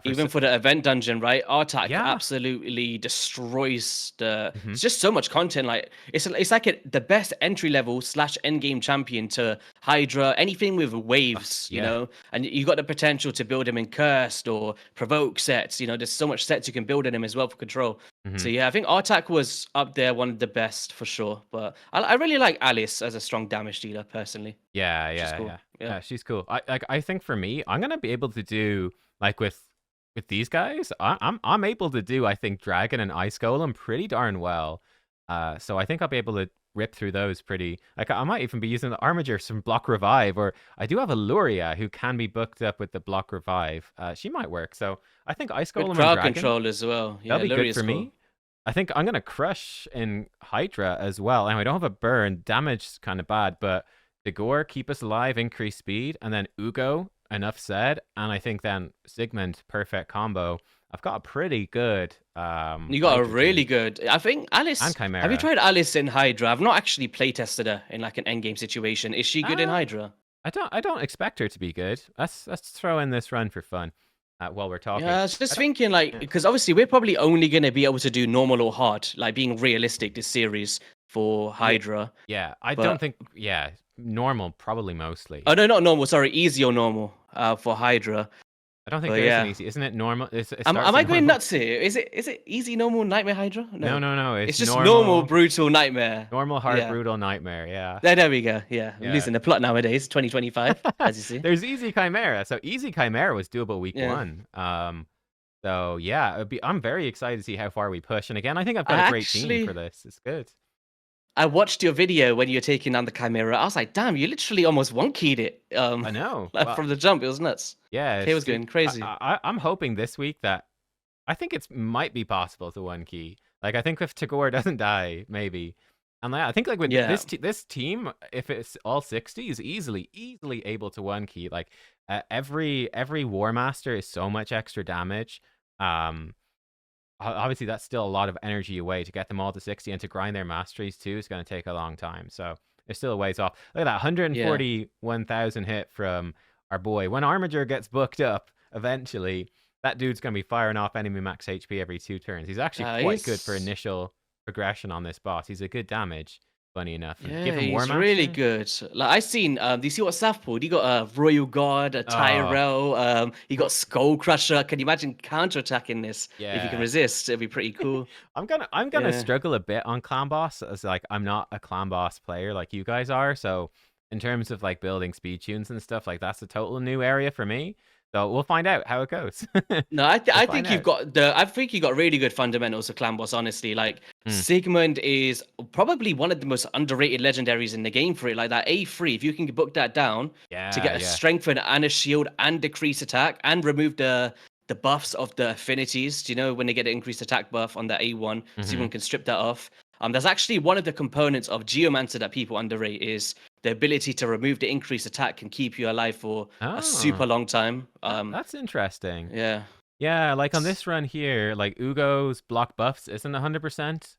Even for the event dungeon, right? Artak Yeah. absolutely destroys the. Hmm. It's just so much content. Like it's like the best entry level slash end game champion to Hydra. Anything with waves, Yeah. and you got the potential to build him in cursed or provoke sets. There's so much sets you can build in him as well for control. Hmm. So yeah, I think Artak was up there, one of the best for sure. But I really like Alice as a strong damage dealer personally. Yeah, She's yeah, cool. yeah. Yeah. Yeah, she's cool. I think for me, I'm gonna be able to do like with these guys. I'm able to do I think Dragon and Ice Golem pretty darn well. So I think I'll be able to rip through those pretty. Like I might even be using the Armiger some block revive, or I do have a Luria who can be booked up with the block revive. She might work. So I think Ice Good Golem and crowd Dragon control as well. that'll Yeah, be good Luri is for cool. me. I think I'm gonna crush in Hydra as well. Anyway, I don't have a burn. Damage's kind of bad, but Degor, keep us alive, increase speed, and then Ugo, enough said. And I think then Sigmund, perfect combo. I've got a pretty good You got a Hydra really team. good. I think And Alice. Have you Chimera. tried Alice in Hydra? I've not actually play tested her in like an endgame situation. Is she good in Uh, Hydra? I don't expect her to be good. Let's throw in this run for fun while we're talking. Yeah, I was I just don't thinking like yeah. because obviously we're probably only gonna be able to do normal or hard, like being realistic this series for Yeah. Hydra. Yeah. I don't But think yeah, normal probably mostly. oh no, not normal. Sorry, easy or normal. For Hydra. I don't think But there is an yeah, easy. Isn't it normal? It am starts am at I going normal. nuts here? Is it easy normal nightmare Hydra? No, No, no, no. it's It's just normal normal. brutal nightmare. Normal, hard, Yeah. brutal nightmare. Yeah. There we go. Yeah, I'm Yeah. losing the plot nowadays. 2025, as you see. There's easy chimera. So easy chimera was doable week Yeah. one. So yeah, I'm very excited to see how far we push. And again, I think I've I got a great team for actually this. It's good. I watched your video when you're taking down the Chimera. I was like, damn, you literally almost one keyed it. I know. Like Well, from the jump, it was nuts. yeah, K it's was dude. going crazy. I'm hoping this week that I think it might be possible to one key. Like I think if Tagore doesn't die, maybe. And I think like with Yeah. this team, if it's all 60, is easily able to one key. Like every War Master is so much extra damage. Um, obviously that's still a lot of energy away to get them all to 60 and to grind their masteries too is going to take a long time. So it's still a ways off. Look at that, Yeah. 141,000 hit from our boy. When Armiger gets booked up, eventually that dude's going to be firing off enemy max HP every 2 turns. He's actually quite good for He's initial progression on this boss. He's a good damage. funny enough. And give Yeah, him War he's really Master. good. Like I seen, do you see what Saf pulled? He got a Royal Guard, a Oh, Tyrell, he got ro- Skull Crusher. Can you imagine counterattacking this? If you can yeah. resist, it'd be pretty cool. I'm gonna Yeah. struggle a bit on clan boss, as like I'm not a clan boss player like you guys are. So in terms of like building speed tunes and stuff, like that's a total new area for me. So we'll find out how it goes. No, We'll I find think you've out. got I think you got really good fundamentals of Clan Boss, honestly. Like Hmm. Sigmund is probably one of the most underrated legendaries in the game for it. Like that A3, if you can book that down to Yeah, get a yeah. strengthen and a shield and decrease attack and remove the buffs of the affinities. Do you know when they get an increased attack buff on the A1, Hmm. Sigmund can strip that off. That's actually one of the components of Geomancer that people underrate is the ability to remove the increased attack can keep you alive for a Oh, super long time. that's interesting. Yeah. Yeah, like on this run here, like Ugo's block buffs isn't 100%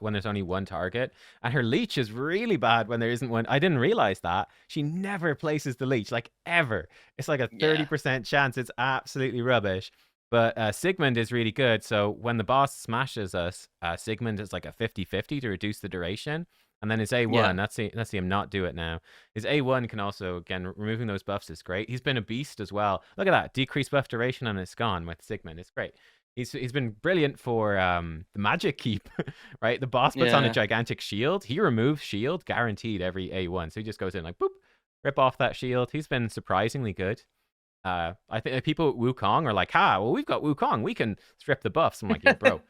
when there's only one target, and her leech is really bad when there isn't one. I didn't realize that. She never places the leech, like ever. It's like a Yeah. 30% chance. It's absolutely rubbish. But Sigmund is really good. So when the boss smashes us, Sigmund is like a 50-50 to reduce the duration. And then his Yeah. A1, let's see him not do it now. His A1 can also, again, removing those buffs is great. He's been a beast as well. Look at that. Decreased buff duration and it's gone with Sigmund. It's great. He's been brilliant for the magic keep, right? The boss puts on a Yeah. gigantic shield. He removes shield guaranteed every A1. So he just goes in like boop, rip off that shield. He's been surprisingly good. I think people at Wukong are like, "Ha, well, we've got Wukong. We can strip the buffs." I'm like, "Yeah, bro.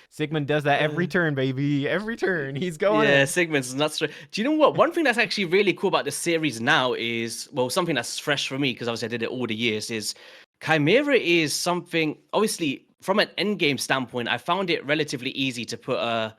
Sigmund does that every Uh, turn, baby. Every turn. He's going yeah, in." Sigmund's nuts. Do you know what? One thing that's actually really cool about the series now is, well, something that's fresh for me because obviously I did it all the years. Is Chimera is something. Obviously, from an end game standpoint, I found it relatively easy to put a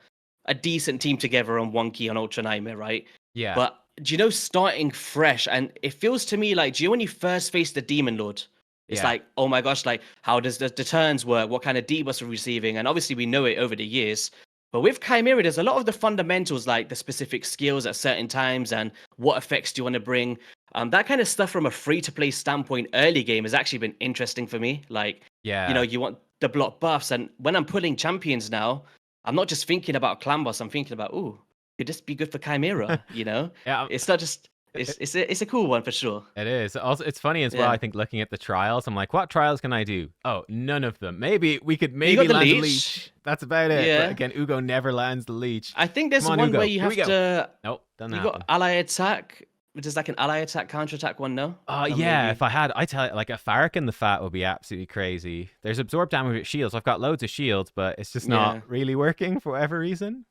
decent team together on one key on Ultra Nightmare, right? Yeah, But do you know, starting fresh, and it feels to me like, do you know when you first face the Demon Lord? It's yeah, like, oh my gosh, like, how does the turns work? What kind of debuffs are we receiving? And obviously, we know it over the years. But with Chimera, there's a lot of the fundamentals, like the specific skills at certain times and what effects do you want to bring. That kind of stuff from a free to play standpoint, early game has actually been interesting for me. Like, yeah. you want the block buffs. And when I'm pulling champions now, I'm not just thinking about Clan Boss, I'm thinking about, ooh, could this be good for Chimera? Yeah, It's not just it's a cool one for sure. it is. Also, it's funny as well. Yeah. I think looking at the trials, I'm like, what trials can I do? Oh, none of them. Maybe we could You got maybe the land a leech. leech. That's about it. But Yeah. again, Ugo never lands the leech. I think Come there's on, one where Ugo. you Here we have go. to Nope, doesn't you got happen. ally attack. There's like an ally attack, counter attack one, no? Or Yeah, if maybe. I had, I tell you, like a Farrak in the Fat would be absolutely crazy. There's absorb damage with shields. I've got loads of shields, but it's just not Yeah. really working for whatever reason.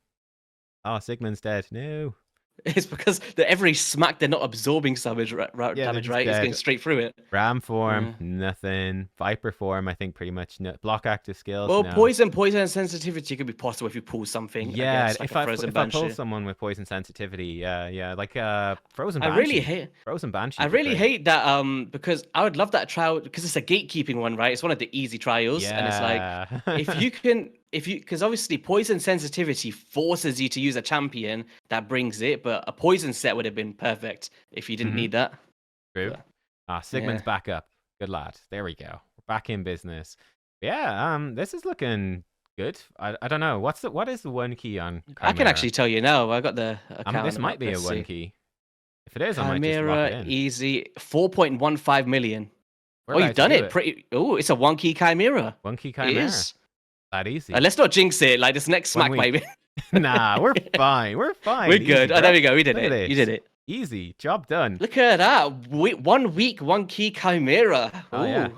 Oh, Sigmund's dead. No. It's because every smack they're not absorbing Yeah, they're damage, just right? It's going dead. straight through it. Ram form, Yeah. nothing. Viper form, I think pretty much no. Block active skills, Well, no. poison and sensitivity could be possible if you pull something Yeah, against like a frozen if I pull banshee. someone with poison sensitivity, yeah, like frozen I really banshee. hate Frozen I banshee be really great. hate that because I would love that trial because it's a gatekeeping one, right? It's one of the easy trials, and it's like Yeah. if you because obviously poison sensitivity forces you to use a champion that brings it, but a poison set would have been perfect if you didn't Hmm. need that. True. But Sigmund's yeah, back up. Good lad. There we go. We're back in business. Yeah, this is looking good. I don't know. What is the one key on I can Chimera? actually tell you now. I got the This account might up. be a Let's one see. key. If it is, I might just lock it Chimera in. easy 4.15 million. We're Oh, you've about to done do it it. pretty. Oh, it's a one key Chimera. One key It Chimera. is. That easy. Let's not jinx it. Like this next One smack, week. maybe. Nah, we're fine. We're We're fine. Easy, good. Oh, there bro. we go. We did Look at it. You did this. it. Easy. Job done. Look at that. 1 week, one key Chimera. Oh yeah. Ooh,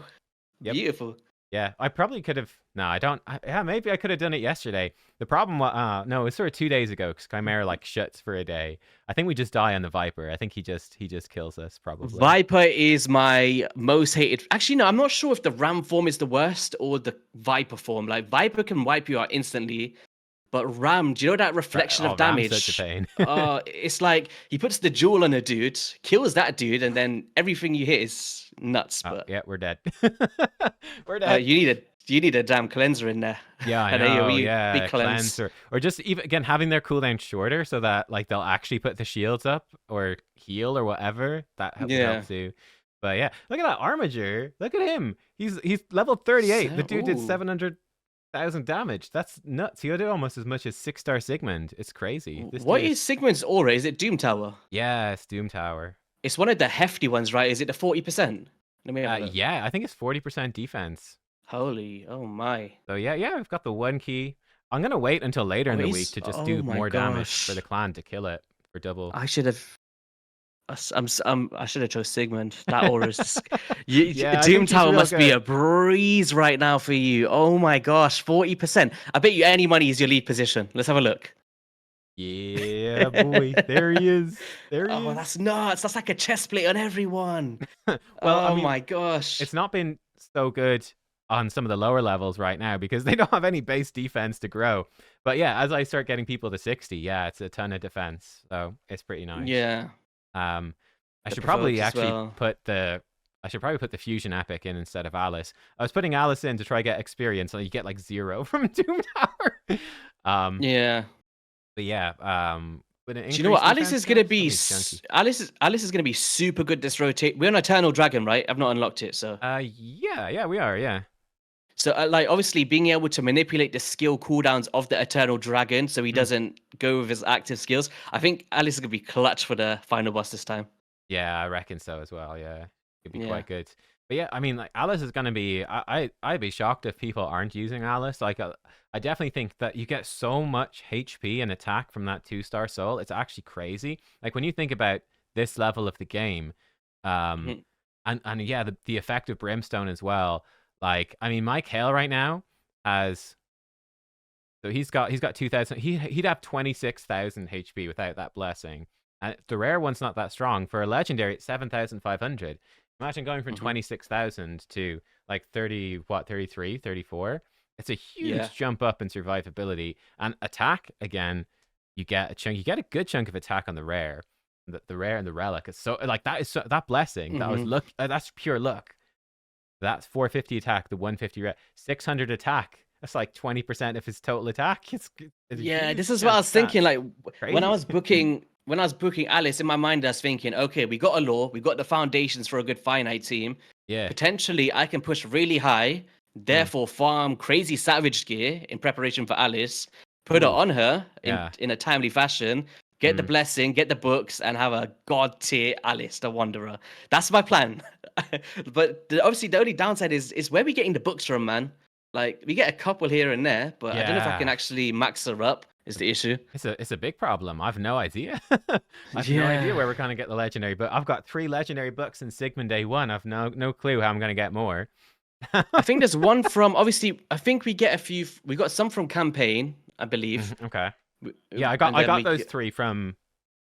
Yep. beautiful. Yeah, I probably could have. No, I don't. Yeah, maybe I could have done it yesterday. The problem was, no, it was sort of 2 days ago because Chimera like shuts for a day. I think we just die on the Viper. I think he just kills us probably. Viper is my most hated. Actually, no, I'm not sure if the Ram form is the worst or the Viper form. Like Viper can wipe you out instantly, but Ram, do you know that reflection Oh, of Ram's such a damage? pain. It's like he puts the jewel on a dude, kills that dude, and then everything you hit is nuts. Oh, But yeah, we're dead. We're dead. you need a damn cleanser in there. Yeah, I And know. AoE, big Yeah, cleanse. cleanse or just even again having their cooldown shorter so that like they'll actually put the shields up or heal or whatever. That would Yeah. help too. But yeah, look at that Armiger. Look at him. He's level 38. The dude did Ooh. 700,000 6,000 damage. That's nuts. He'll do almost as much as 6-star Sigmund. It's crazy. This What dude is Sigmund's aura? Is it Doom Tower? Yeah, it's Doom Tower. It's one of the hefty ones, right? Is it the 40%? Let me have a look. Yeah, I think it's 40% defense. Holy, oh my. So yeah, we've got the 1 key. I'm gonna wait until later in the week to just do Oh my more damage for gosh. the clan to kill it for double. I should have. I should have chose Sigmund. That aura is just. Yeah, I Doom think he's Tower real must be good. a breeze right now for you. Oh my gosh, 40%. I bet you any money is your lead position. Let's have a look. Yeah, boy. There he is. There he Oh, is. that's nuts. That's like a chest plate on everyone. Well, I Oh mean, my gosh. it's not been so good on some of the lower levels right now because they don't have any base defense to grow. But yeah, as I start getting people to 60, yeah, it's a ton of defense. So it's pretty nice. Yeah. I The should probably provokes as actually well. put the fusion epic in instead of Alice. I was putting Alice in to try get experience, so you get like 0 from Doom Tower. Yeah. But yeah, with an Do you know what? increased Alice defense is gonna buff, be it'll chunky. Alice is gonna be super good this rotate. We're on Eternal Dragon, right? I've not unlocked it, so Yeah, we are, yeah. so like obviously being able to manipulate the skill cooldowns of the Eternal Dragon, so he doesn't go with his active skills. I think Alice is gonna be clutch for the final boss this time. Yeah, I reckon so as well. Yeah, it'd be Yeah. quite good. But yeah, I mean, like Alice is gonna be. I'd be shocked if people aren't using Alice. Like, I definitely think that you get so much HP and attack from that 2-star soul. It's actually crazy. Like when you think about this level of the game, Mhm. and yeah, the effect of Brimstone as well. Like, I mean, Mike Hale right now has. So he's got 2,000. He'd have 26,000 HP without that blessing. And the rare one's not that strong. For a legendary, it's 7,500. Imagine going from 26,000 to like 30, 33, 34. It's a huge Yeah. jump up in survivability. And attack, again, you get a good chunk of attack on the rare. The rare and the relic is so like that blessing. That was luck. That's pure luck. That's 450 attack, the 150 rare, 600 attack. That's like 20% of his total attack. It's Yeah, this is what I was thinking. Like when I crazy. was booking Alice in my mind, I was thinking, okay, we got a lore, we got the foundations for a good finite team. Yeah. Potentially, I can push really high, therefore farm crazy savage gear in preparation for Alice, put it Ooh, on her yeah. in a timely fashion, get the blessing, get the books, and have a god tier Alice the Wanderer. That's my plan. But obviously, the only downside is where we getting the books from, man. Like we get a couple here and there, but I don't know if I can Yeah. actually max her up. Is the issue? It's a big problem. I've no idea. I've no idea where we're gonna get the legendary, but I've got 3 legendary books in Sigmund Day 1. I've no clue how I'm gonna get more. I think there's one from obviously. I think we get a few. We got some from campaign, I believe. Okay. Yeah, I And then got we those get- 3 from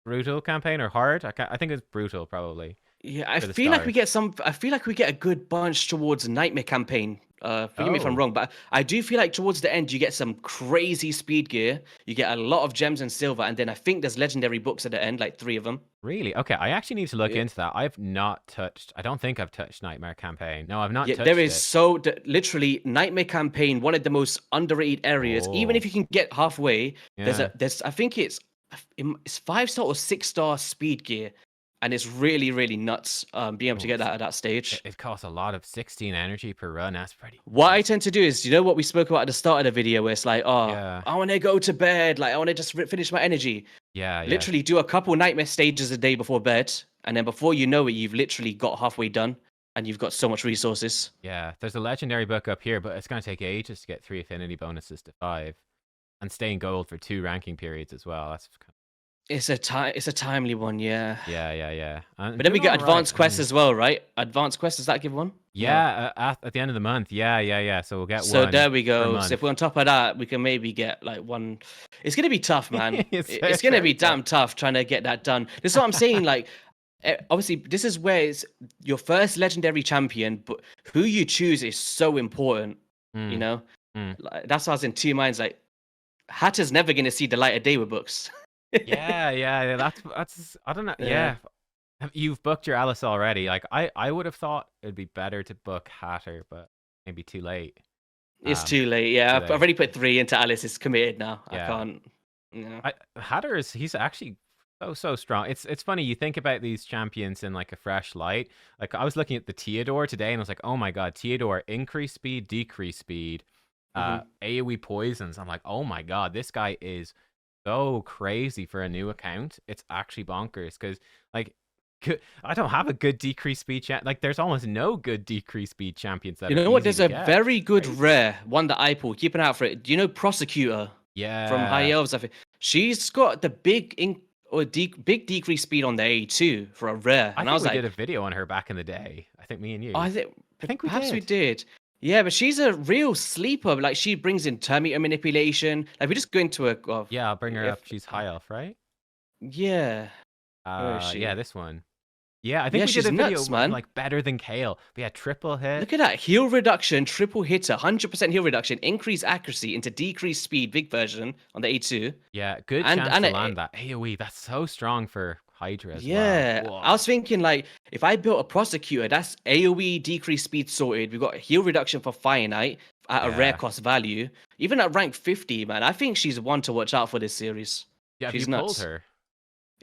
Brutal campaign or Hard. I think it's Brutal probably. Yeah, I for the feel like we stars. get some. I feel like we get a good bunch towards Nightmare campaign. Forgive me if I'm Oh. wrong, but I do feel like towards the end you get some crazy speed gear. You get a lot of gems and silver, and then I think there's legendary books at the end, like 3 of them. Really? Okay, I actually need to look Yeah. into that. I've not touched. I don't think I've touched Nightmare campaign. No, I've not Yeah, touched there is it. literally Nightmare campaign, one of the most underrated areas. Even if Oh. you can get halfway, Yeah. there's I think it's 5-star or 6-star speed gear, and it's really nuts being able to Oh, get that at that stage. it costs a lot of 16 energy per run. That's pretty. What I tend to do is, you know what we spoke about at the start of the video, where it's like, oh, Yeah. I want to go to bed, like I want to just finish my energy. Yeah. Literally do a couple nightmare stages a day before bed, and then before you know it, you've literally got halfway done, and you've got so much resources. Yeah. There's a legendary book up here, but it's gonna take ages to get 3 affinity bonuses to 5, and stay in gold for 2 ranking periods as well. That's It's a timely one, yeah. yeah. But then we get advanced quests as well, right? Advanced quests, does that give one? No. Yeah, at the end of the month. Yeah. So we'll get So one. there we per go. So month. if we're on top of that, we can maybe get like one. It's gonna be tough, man. It's It's gonna very be damn tough trying to get that done. This is what I'm saying. Like, obviously, this is where it's your first legendary champion, but who you choose is so important. You Mm, know, mm. like, that's why I was in 2 minds. Like, Hatter's never gonna see the light of day with books. Yeah. That's. I don't know. Yeah. Yeah. You've booked your Alice already. Like I would have thought it'd be better to book Hatter, but maybe too late. It's too late. Yeah, too I've late. already put 3 into Alice. It's committed now. Yeah. I can't. Yeah. Hatter he's actually so strong. It's funny you think about these champions in like a fresh light. Like I was looking at the Theodore today and I was like, oh my god, Theodore increase speed, decrease speed, Hmm. AoE poisons. I'm like, oh my god, this guy is so crazy for a new account. It's actually bonkers because like I don't have a good decrease speed champ. Like there's almost no good decrease speed champions that You are know what? easy There's to a get. very It's good crazy. rare one that I pulled. Keep an eye out for it. Do you know Prosecutor from High Yeah, Elves? I think she's got the big decrease speed on the A2 for a rare, I and I think was we did like, a video on her back in the day. I think me and oh, you. I think I think we perhaps we did. did. Yeah, but she's a real sleeper. Like she brings in termeter manipulation. Like we just go into a Yeah, I'll bring her if up. She's high elf, right? yeah, where is Yeah, she? this one. Yeah, I think Yeah, we did she's a video nuts, man. like better than Kale. But yeah, triple hit. Look at that heal reduction, triple hitter, 100% heal reduction, increased accuracy into decreased speed, big version on the A2, Yeah, good and chance and to a, land that AoE. That's so strong for Hydra as well. yeah, I Whoa. was thinking like if I built a prosecutor, that's AoE decreased speed sorted. We got heal reduction for Fire Knight at a rare Yeah. cost value. Even at rank 50, man, I think she's one to watch out for this series. Yeah, have you She's pulled nuts. her?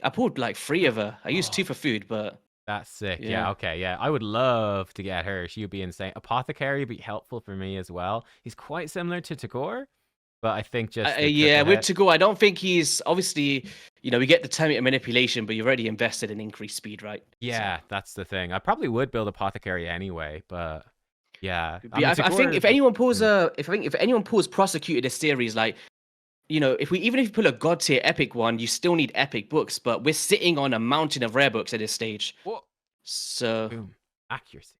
I pulled like three of her. I used Oh, two for food, but that's sick. Yeah, yeah. okay, yeah. I would love to get her. She would be insane. Apothecary would be helpful for me as well. He's quite similar to Tagore, but I think just the Yeah, triple with hit. to go, I don't think he's obviously, we get the terminator manipulation, but you've already invested in increased speed, right? So, Yeah, that's the thing. I probably would build Apothecary anyway, but yeah. I yeah, mean, I think Tagore. if anyone pulls Mm. if anyone pulls prosecuted this series, like even if you pull a god tier epic one, you still need epic books, but we're sitting on a mountain of rare books at this stage. Whoa. So, Boom. Accuracy.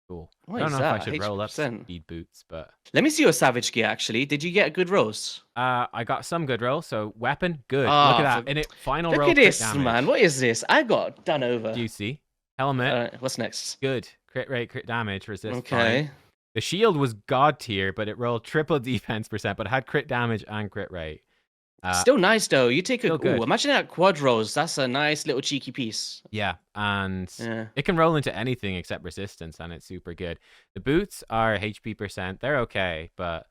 Cool. I what don't is know if I that? should roll up HP%. speed boots, but Let me see your savage gear. Actually, did you get good rolls? I got some good rolls. So weapon, good. Look at Ah, that. And it final look roll at crit this, man. damage. What is this? I got done over. Juicy. Helmet, What's next? good. Crit rate, crit damage, resist, fine. Okay. The shield was god tier, but it rolled triple defense percent, but it had crit damage and crit rate. Still nice though. You take a Still good. imagine that quad rolls. That's a nice little cheeky piece. Yeah, and Yeah. it can roll into anything except resistance, and it's super good. The boots are HP percent. They're okay, but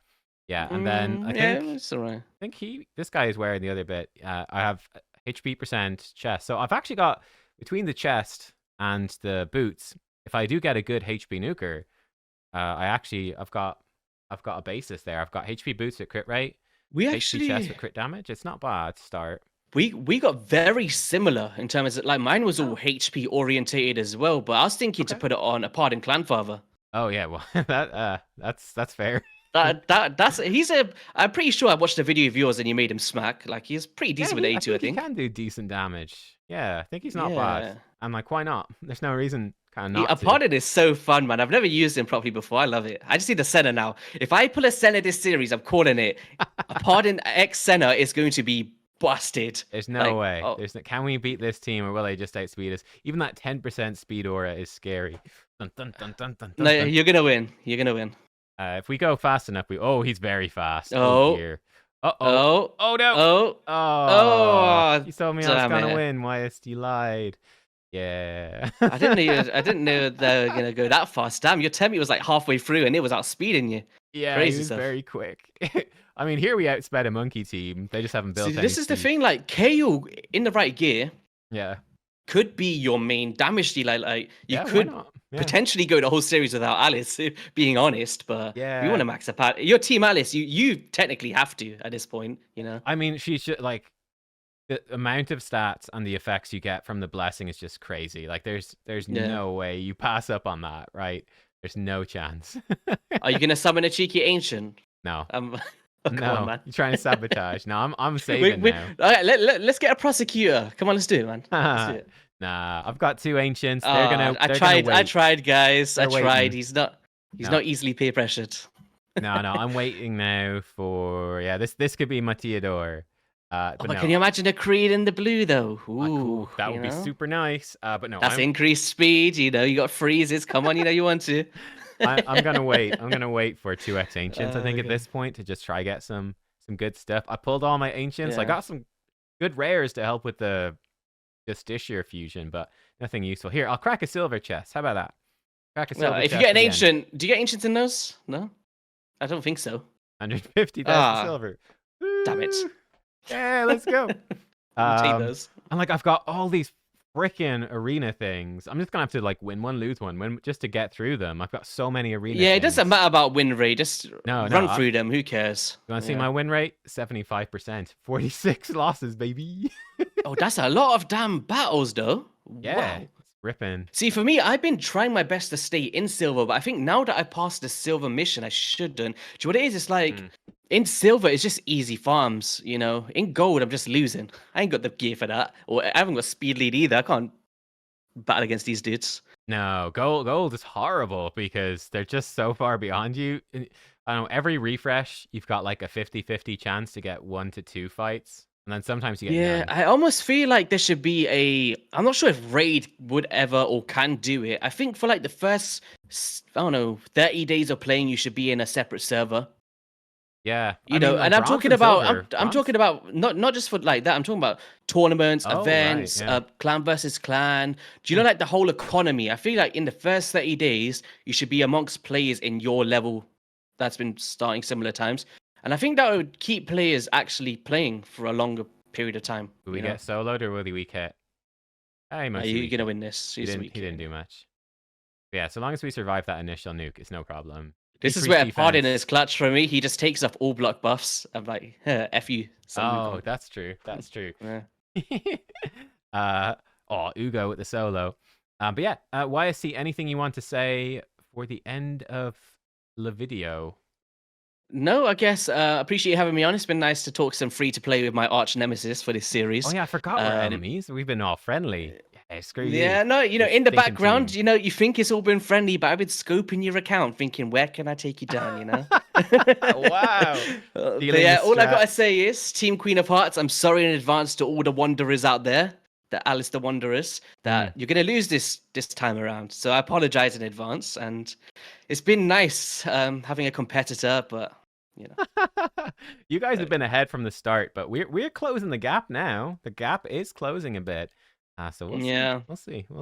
yeah. And then I Yeah, think it's alright. this guy is wearing the other bit. I have HP percent chest, so I've actually got between the chest and the boots. If I do get a good HP nuker, I've got a basis there. I've got HP boots at crit rate, We HP chest actually with crit damage. It's not bad to start. we got very similar in terms of like mine was all HP orientated as well, but I was thinking to Okay. put it on a Pardon Clanfather. Oh yeah, well that's fair. I'm pretty sure I watched a video of yours and you made him smack. Like he's pretty Yeah, decent with I A2, I think he think. can do decent damage. Yeah, I think he's not Yeah. bad. I'm like, why not? There's no reason kind of A not to. Pardon is so fun, man. I've never used him properly before. I love it. I just need a center now. If I pull a center this series, I'm calling it. A Pardon X center is going to be busted. There's no Like, way. oh, Can we beat this team or will they just outspeed us? Even that 10% speed aura is scary. Dun, dun, dun, dun, dun, no, dun, dun. you're gonna win. You're gonna win. If we go fast enough, he's very fast. Oh. Dear. Uh-oh. Oh, Oh no. oh, Oh. oh! You told me I was Damn gonna it. win. Wyest, you lied. Yeah. I didn't know they were gonna go that fast. Damn, your Temmie was like halfway through and it was outspeeding you. Yeah, Crazy he was stuff. very quick. I mean, here we outsped a monkey team. They just haven't built See, any this is the speed. thing. Like KO in the right gear Yeah. could be your main damage dealer. Like you Yeah, why could not? Yeah. potentially go the whole series without Alice, being honest. But we Yeah. want to max up your team Alice. You technically have to at this point. I mean, she's just like the amount of stats and the effects you get from the blessing is just crazy. Like there's Yeah. no way you pass up on that, right? There's no chance. Are you gonna summon a cheeky ancient? No. Oh, come on, man. You're trying to sabotage. No, I'm saving now. All right, let's get a prosecutor. Come on, let's do it, man. Let's do it. Nah, I've got two ancients. They're gonna. I they're tried. Gonna I wait. tried, guys. They're I tried. waiting. He's not No. easily peer pressured. No, I'm waiting now for this could be my Theodore. But But no. can you imagine a Creed in the blue though? Cool. Ooh, That would be know? super nice. But no, That's increased speed. You got freezes. Come on, you want to. I'm gonna wait. I'm gonna wait for 2x ancients. I think at Okay. this point to just try get some good stuff. I pulled all my ancients. I Yeah. got some good rares to help with the Justiciar fusion, but nothing useful. Here, I'll crack a silver chest. How about that? Crack a silver Well, chest. if you get an again. ancient, do you get ancients in those? No, I don't think so. 150,000 Ah, silver. damn it. Woo! Yeah, let's go. I'll take those. I'm like, I've got all these freaking arena things. I'm just gonna have to like win one, lose one, win just to get through them. I've got so many arena Yeah, it things. doesn't matter about win rate. Just No, run through them. Who cares? You want to see my win rate? 75%. 46 losses, baby. Oh, that's a lot of damn battles, though. Yeah, Wow. it's ripping. See, for me, I've been trying my best to stay in silver, but I think now that I passed the silver mission, I shouldn't. Do you know what it is? It's like in silver, it's just easy farms. You know, in gold, I'm just losing. I ain't got the gear for that, or I haven't got speed lead either. I can't battle against these dudes. No, gold is horrible because they're just so far beyond you. I don't know, every refresh, you've got like a 50-50 chance to get 1 to 2 fights. And then sometimes you get Yeah, none. I almost feel like there should be a. I'm not sure if Raid would ever or can do it. I think for like the first, I don't know, 30 days of playing, you should be in a separate server. Yeah, You know, and I'm talking about I'm talking about not just for like that. I'm talking about tournaments, Oh, right, events, yeah. clan versus clan. Do you know like the whole economy? I feel like in the first 30 days, you should be amongst players in your level that's been starting similar times. And I think that would keep players actually playing for a longer period of time. Will we get soloed or will we get? Hey, You're gonna win this. He didn't do much. But yeah, so long as we survive that initial nuke, it's no problem. This is where Pardon is clutch for me. He just takes off all block buffs. I'm like, F you. Oh, that's true. That's true. Yeah. Ugo with the solo. But yeah, YSC, anything you want to say for the end of the video? No, I guess appreciate you having me on. It's been nice to talk some free to play with my arch nemesis for this series. Oh yeah, I forgot we're enemies. We've been all friendly. Yeah, screw you. Yeah, no, you know, in the background, you know, you think it's all been friendly, but I've been scoping your account, thinking, where can I take you down, you know? Wow. But yeah, all I gotta say is, Team Queen of Hearts, I'm sorry in advance to all the Wanderers out there, the Alice the Wanderers, that you're gonna lose this time around. So I apologize in advance, and it's been nice having a competitor, but you know. You guys have been ahead from the start, but we're closing the gap now. The gap is closing a bit. So we'll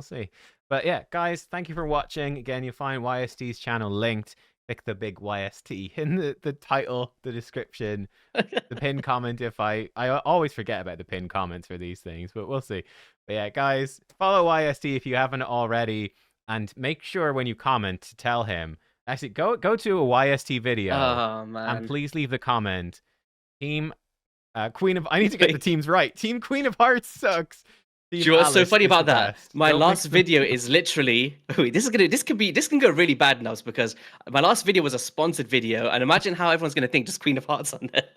see. But yeah, guys, thank you for watching. Again, you'll find YST's channel linked. Click the big YST in the title, the description, the pinned comment. If I always forget about the pinned comments for these things, but we'll see. But yeah, guys, follow YST if you haven't already, and make sure when you comment to tell him. Actually, go to a YST video and please leave the comment. Team Queen of. I need to get the teams right. Team Queen of Hearts sucks. Do you know what's so funny about that? My last video is literally. Wait, this can go really bad now because my last video was a sponsored video, and imagine how everyone's gonna think just Queen of Hearts on there.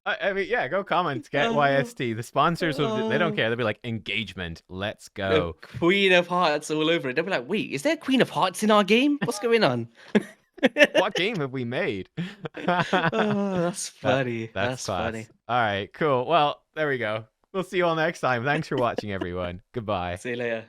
I mean, yeah, go comment, get YST. The sponsors they don't care. They'll be like, engagement, let's go. Queen of Hearts all over it. They'll be like, wait, is there Queen of Hearts in our game? What's going on? What game have we made? That's funny. That's funny. All right, cool. Well, there we go. We'll see you all next time. Thanks for watching, everyone. Goodbye. See you later.